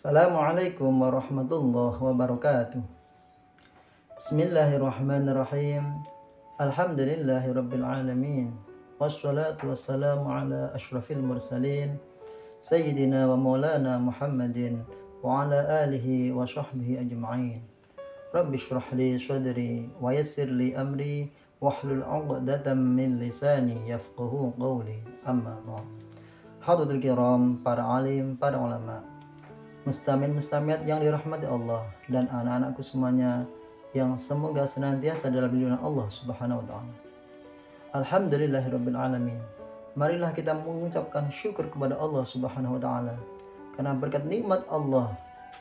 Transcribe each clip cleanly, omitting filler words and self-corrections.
Assalamualaikum warahmatullahi wabarakatuh. Bismillahirrahmanirrahim. Alhamdulillahi rabbil alamin. Wassalatu wassalamu ala ashrafil mursalin Sayyidina wa maulana Muhammadin wa ala alihi wa sahbihi ajma'in. Rabbi shrah li sadri wa yassir li amri wahlul 'uqdatam min lisani yafqahu qawli. Amma ba'd. Hadirin kiram, para alim, para ulama, mustamin-mustamiat yang dirahmati Allah, dan anak-anakku semuanya yang semoga senantiasa dalam lindungan Allah Subhanahu wa taala. Alhamdulillahirabbil alamin. Marilah kita mengucapkan syukur kepada Allah Subhanahu wa taala karena berkat nikmat Allah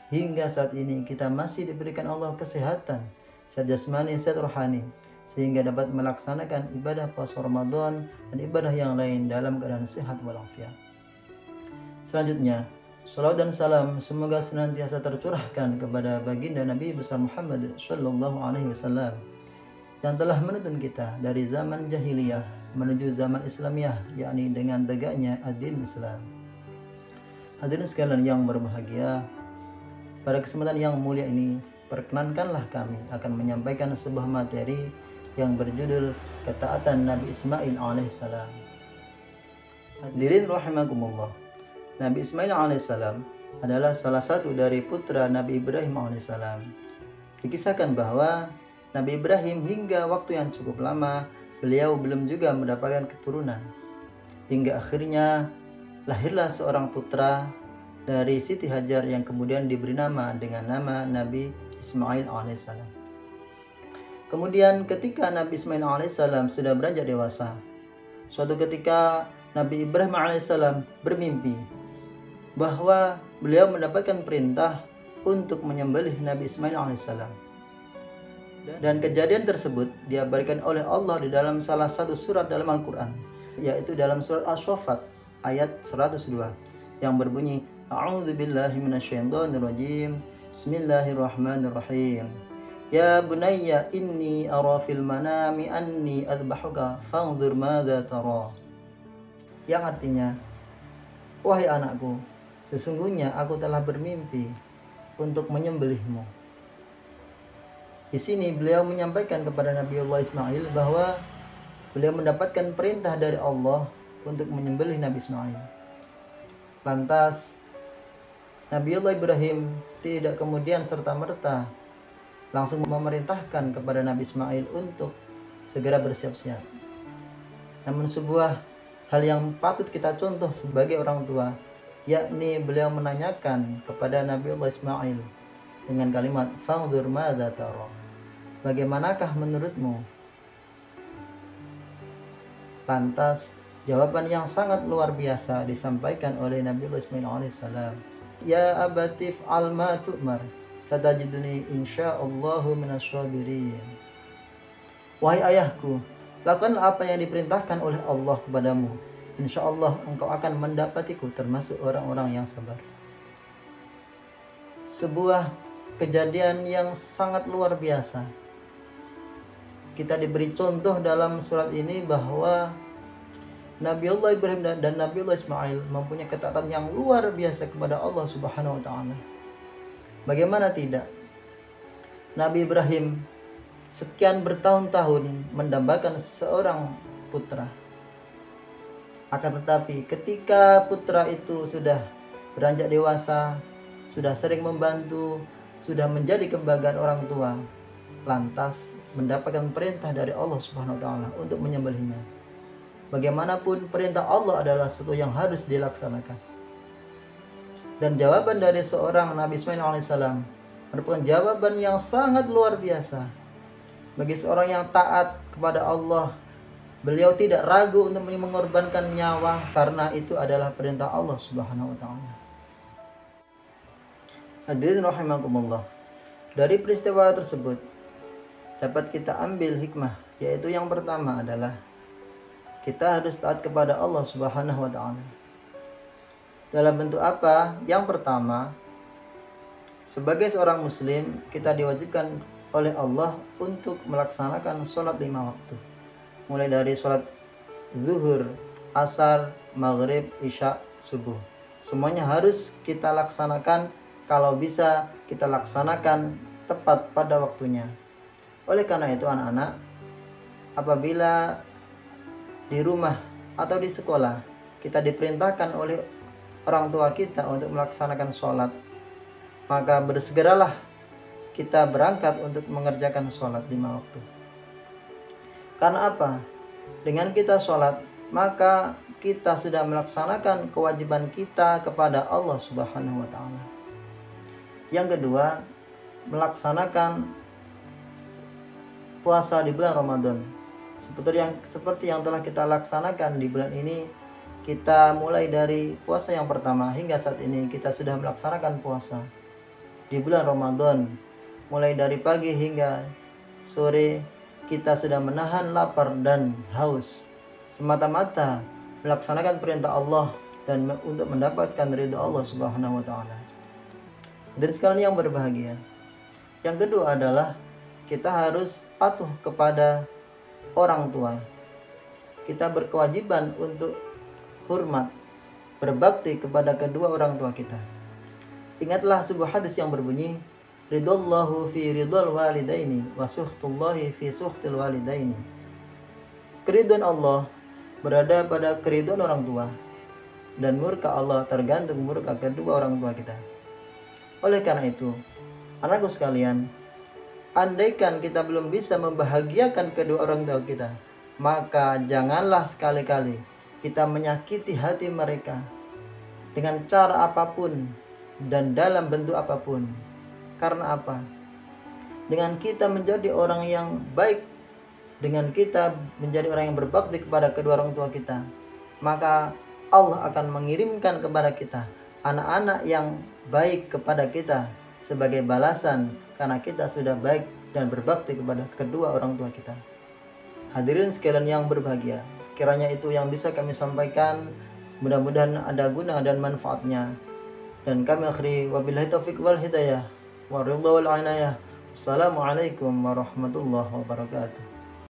hingga saat ini kita masih diberikan Allah kesehatan, sehat jasmani, sehat rohani, sehingga dapat melaksanakan ibadah puasa Ramadan dan ibadah yang lain dalam keadaan sehat walafiat. Selanjutnya, salawat dan salam semoga senantiasa tercurahkan kepada baginda Nabi besar Muhammad Sallallahu Alaihi Wasallam yang telah menuntun kita dari zaman jahiliyah menuju zaman Islamiyah, yakni dengan tegaknya ad-din Islam. Hadirin sekalian yang berbahagia, pada kesempatan yang mulia ini perkenankanlah kami akan menyampaikan sebuah materi yang berjudul ketaatan Nabi Ismail alaihissalam. Hadirin rahimakumullah, Nabi Ismail alaihissalam adalah salah satu dari putra Nabi Ibrahim alaihissalam. Dikisahkan bahwa Nabi Ibrahim hingga waktu yang cukup lama beliau belum juga mendapatkan keturunan, hingga akhirnya lahirlah seorang putra dari Siti Hajar yang kemudian diberi nama dengan nama Nabi Ismail alaihissalam. Kemudian ketika Nabi Ismail alaihissalam sudah beranjak dewasa, suatu ketika Nabi Ibrahim alaihissalam bermimpi bahwa beliau mendapatkan perintah untuk menyembelih Nabi Ismail alaihissalam. Dan kejadian tersebut diabadikan oleh Allah di dalam salah satu surat dalam Al-Quran, yaitu dalam surat As-Saffat ayat 102 yang berbunyi, A'udzu billahi minasyaitonir rajim. Bismillahirrahmanirrahim. Ya bunayya inni ara fil manami anni adbahuka fanzur madza tara. Yang artinya, wahai anakku, sesungguhnya aku telah bermimpi untuk menyembelihmu. Di sini beliau menyampaikan kepada Nabiullah Ismail bahwa beliau mendapatkan perintah dari Allah untuk menyembelih Nabi Ismail. Lantas Nabiullah Ibrahim tidak kemudian serta-merta langsung memerintahkan kepada Nabi Ismail untuk segera bersiap-siap. Namun sebuah hal yang patut kita contoh sebagai orang tua, yakni beliau menanyakan kepada Nabiullah Ismail dengan kalimat fanzur madza tara, bagaimanakah menurutmu? Lantas jawaban yang sangat luar biasa disampaikan oleh Nabiullah Ismail alaihissalam. Ya abatif al ma tu'mar satajiduni insyaallahu minasyabirin. Wahai ayahku, lakukanlah apa yang diperintahkan oleh Allah kepadamu. Insya Allah engkau akan mendapatiku termasuk orang-orang yang sabar. Sebuah kejadian yang sangat luar biasa. Kita diberi contoh dalam surat ini bahwa Nabiullah Ibrahim dan Nabiullah Ismail mempunyai ketaatan yang luar biasa kepada Allah Subhanahu wa taala. Bagaimana tidak? Nabi Ibrahim sekian bertahun-tahun mendambakan seorang putra. Akan tetapi ketika putra itu sudah beranjak dewasa, sudah sering membantu, sudah menjadi kebanggaan orang tua, lantas mendapatkan perintah dari Allah Subhanahu wa taala untuk menyembelihnya. Bagaimanapun perintah Allah adalah sesuatu yang harus dilaksanakan. Dan jawaban dari seorang Nabi Ismail alaihissalam merupakan jawaban yang sangat luar biasa. Bagi seorang yang taat kepada Allah, beliau tidak ragu untuk mengorbankan nyawa karena itu adalah perintah Allah Subhanahu wa taala. Hadirin rahimakumullah. Dari peristiwa tersebut dapat kita ambil hikmah, yaitu yang pertama adalah kita harus taat kepada Allah Subhanahu wa taala. Dalam bentuk apa? Yang pertama, sebagai seorang muslim, kita diwajibkan oleh Allah untuk melaksanakan sholat 5 waktu. Mulai dari sholat zuhur, asar, maghrib, isya, subuh. Semuanya harus kita laksanakan kalau bisa kita laksanakan tepat pada waktunya. Oleh karena itu anak-anak, apabila di rumah atau di sekolah kita diperintahkan oleh orang tua kita untuk melaksanakan sholat, maka bersegeralah kita berangkat untuk mengerjakan sholat 5 waktu. Karena apa? Dengan kita sholat, maka kita sudah melaksanakan kewajiban kita kepada Allah Subhanahu wa Ta'ala. Yang kedua, melaksanakan puasa di bulan Ramadan. Seperti yang telah kita laksanakan di bulan ini, kita mulai dari puasa yang pertama hingga saat ini kita sudah melaksanakan puasa di bulan Ramadan. Mulai dari pagi hingga sore kita sudah menahan lapar dan haus semata-mata melaksanakan perintah Allah dan untuk mendapatkan ridha Allah Subhanahu wa Ta'ala. Dari sekalian yang berbahagia, yang kedua adalah kita harus patuh kepada orang tua. Kita berkewajiban untuk hormat, berbakti kepada kedua orang tua kita. Ingatlah sebuah hadis yang berbunyi, ridallahu fi ridal walidaini wa sukhtullahi fi sukhtil walidaini. Keridhaan Allah berada pada keridhaan orang tua, dan murka Allah tergantung murka kedua orang tua kita. Oleh karena itu, anakku sekalian, andaikan kita belum bisa membahagiakan kedua orang tua kita, maka janganlah sekali-kali kita menyakiti hati mereka dengan cara apapun dan dalam bentuk apapun. Karena apa? Dengan kita menjadi orang yang baik, dengan kita menjadi orang yang berbakti kepada kedua orang tua kita, maka Allah akan mengirimkan kepada kita anak-anak yang baik kepada kita sebagai balasan karena kita sudah baik dan berbakti kepada kedua orang tua kita. Hadirin sekalian yang berbahagia, kiranya itu yang bisa kami sampaikan. Mudah-mudahan ada guna dan manfaatnya. Dan kami akhiri wabillahi taufiq wal hidayah wa ridha wal inayah. Assalamualaikum warahmatullahi wabarakatuh.